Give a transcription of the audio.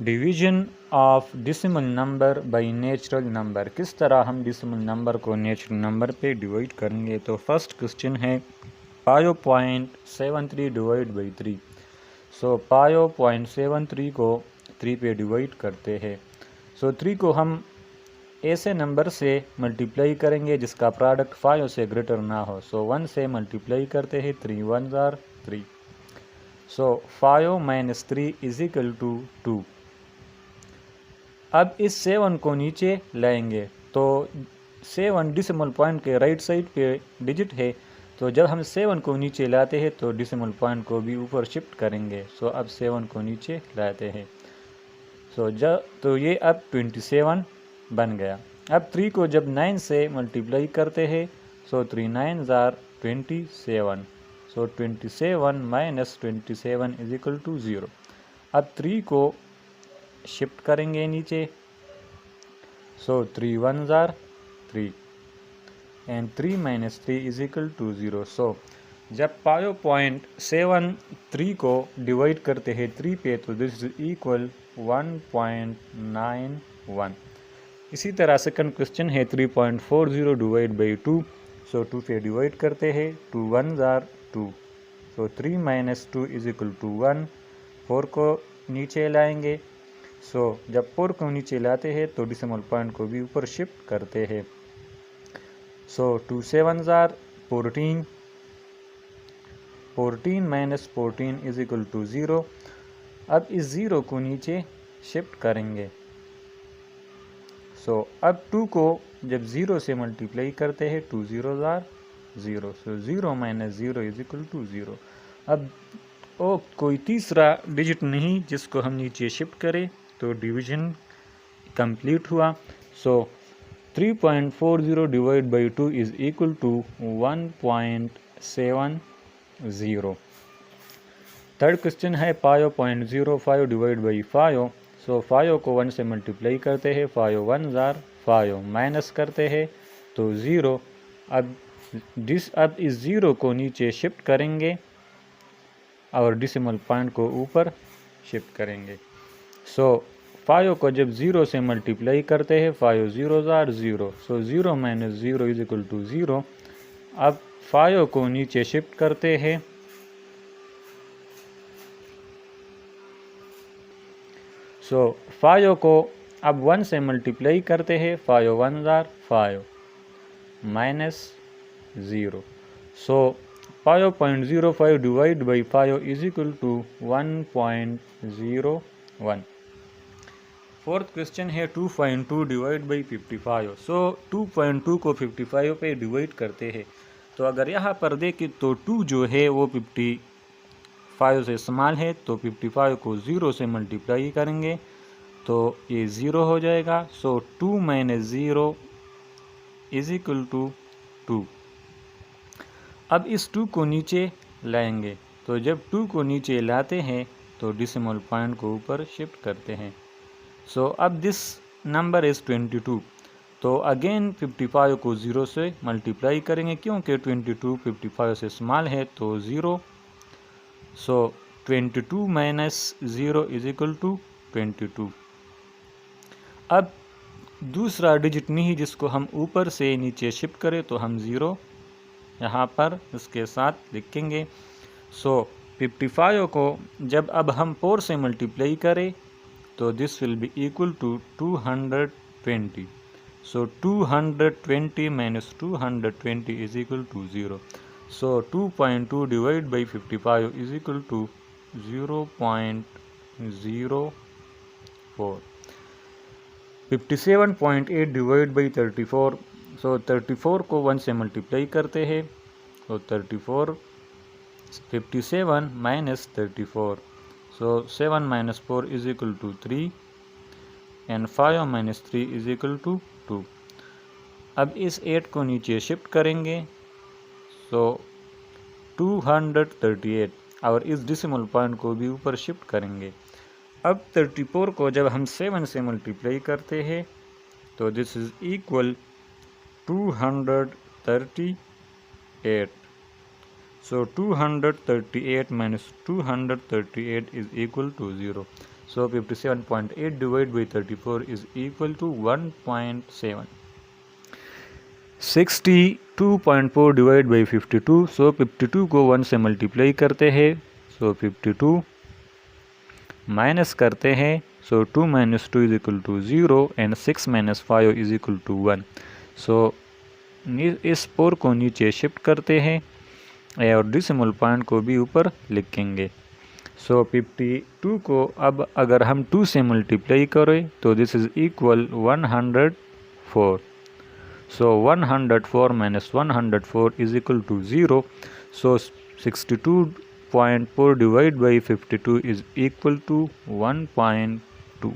Division of decimal number by natural number, किस तरह हम डेसिमल नंबर को नेचुरल नंबर पे डिवाइड करेंगे। तो फर्स्ट क्वेश्चन है 5.73 डिवाइड बाई 3। सो 5.73 को 3 पे डिवाइड करते हैं। सो 3 को हम ऐसे नंबर से मल्टीप्लाई करेंगे जिसका प्रोडक्ट 5 से ग्रेटर ना हो। सो 1 से मल्टीप्लाई करते हैं, 3 1 are 3। So 5 minus 3 is equal to 2। अब इस 7 को नीचे लाएंगे तो 7 डिसिमल पॉइंट के राइट साइड पे डिजिट है, तो जब हम 7 को नीचे लाते हैं तो डिसिमल पॉइंट को भी ऊपर शिफ्ट करेंगे। सो अब 7 को नीचे लाते हैं, तो ये अब 27 बन गया। अब 3 को जब 9 से मल्टीप्लाई करते हैं, so 3 9 are 27। So 27 minus 27 is equal to 0। अब 3 को शिफ्ट करेंगे नीचे, so 3 1 are 3 and 3 minus 3 is equal to 0। So जब 5.73 को डिवाइड करते हैं 3 पे तो दिस इज इक्वल 1.91। इसी तरह सेकंड क्वेश्चन है 3.40 डिवाइड बाई 2। सो 2 पे डिवाइड करते हैं, 2 1 are 2। So 3 minus 2 is equal to 1। 4 को नीचे लाएंगे, सो जब 4 को नीचे लाते हैं तो डिसिमल पॉइंट को भी ऊपर शिफ्ट करते हैं। So 2 7 are 14। 14 minus 14 is equal to 0। अब इस 0 को नीचे शिफ्ट करेंगे। सो अब 2 को जब 0 से मल्टीप्लाई करते हैं, 2 0 are 0। So 0 minus 0 is equal to 0। अब कोई तीसरा डिजिट नहीं जिसको हम नीचे शिफ्ट करें, तो डिवीजन कंप्लीट हुआ। So 3.40 divide by 2 is equal to 1.70। Third question है 5.05 डिवाइड बाई 5। सो 5 को 1 से मल्टीप्लाई करते हैं, 5 1 आर 5 माइनस करते हैं तो 0। अब इस 0 को नीचे शिफ्ट करेंगे और डिसिमल पॉइंट को ऊपर शिफ्ट करेंगे। सो 5 को जब 0 से मल्टीप्लाई करते हैं, 5 0 are 0। So 0 minus 0 is equal to 0। अब 5 को नीचे शिफ्ट करते हैं, सो 5 को अब 1 से मल्टीप्लाई करते हैं, 5 1 are 5 minus 0। So 5.05 divide by 5 is equal to 1.01। Fourth question है 2.2 डिवाइड बाई 55। सो 2.2 को 55 पे डिवाइड करते हैं, तो अगर यहाँ पर देखें तो 2 जो है वो 55 से स्मॉल है, तो 55 को 0 से मल्टीप्लाई करेंगे तो ये 0 हो जाएगा। सो 2 माइनस 0 इज इक्वल टू 2। अब इस 2 को नीचे लाएंगे, तो जब 2 को नीचे लाते हैं तो डिसिमल पॉइंट को ऊपर शिफ्ट करते हैं। सो अब दिस नंबर इज़ 22। तो अगेन 55 को 0 से मल्टीप्लाई करेंगे, क्योंकि 22 55 से स्मॉल है तो 0। सो 22 माइनस 0 इज इक्वल टू 22। अब दूसरा डिजिट नहीं जिसको हम ऊपर से नीचे शिफ्ट करें, तो हम 0 यहाँ पर इसके साथ लिखेंगे। सो 55 को जब अब हम 4 से मल्टीप्लाई करें तो this will be equal to 220। So 220 minus 220 is equal to 0। So 2.2 divide by 55 is equal to 0.04। 57.8 divide by 34। So 34 को 1 से मल्टीप्लाई करते हैं, तो 57 minus 34। So 7 minus 4 is equal to 3 and 5 minus 3 is equal to 2। अब इस 8 को नीचे shift करेंगे, सो 238 और इस डिसिमल पॉइंट को भी ऊपर शिफ्ट करेंगे। अब 34 को जब हम 7 से मल्टीप्लाई करते हैं तो this is equal 238। So 238 minus 238 is equal to 0। So 57.8 divided by 34 is equal to 1.7. 62.4 divide by 52. सो 52 को 1 से मल्टीप्लाई करते हैं. सो 52 माइनस करते हैं. So 2 minus 2 is equal to 0 and 6 minus 5 is equal to 1. So इस 4 को नीचे शिफ्ट करते हैं और डेसिमल पॉइंट को भी ऊपर लिखेंगे. सो 52 को अब अगर हम 2 से मल्टीप्लाई करें तो this is equal 104. So 104 minus 104 is equal to 0. So 62.4 divide by 52 is equal to 1.2.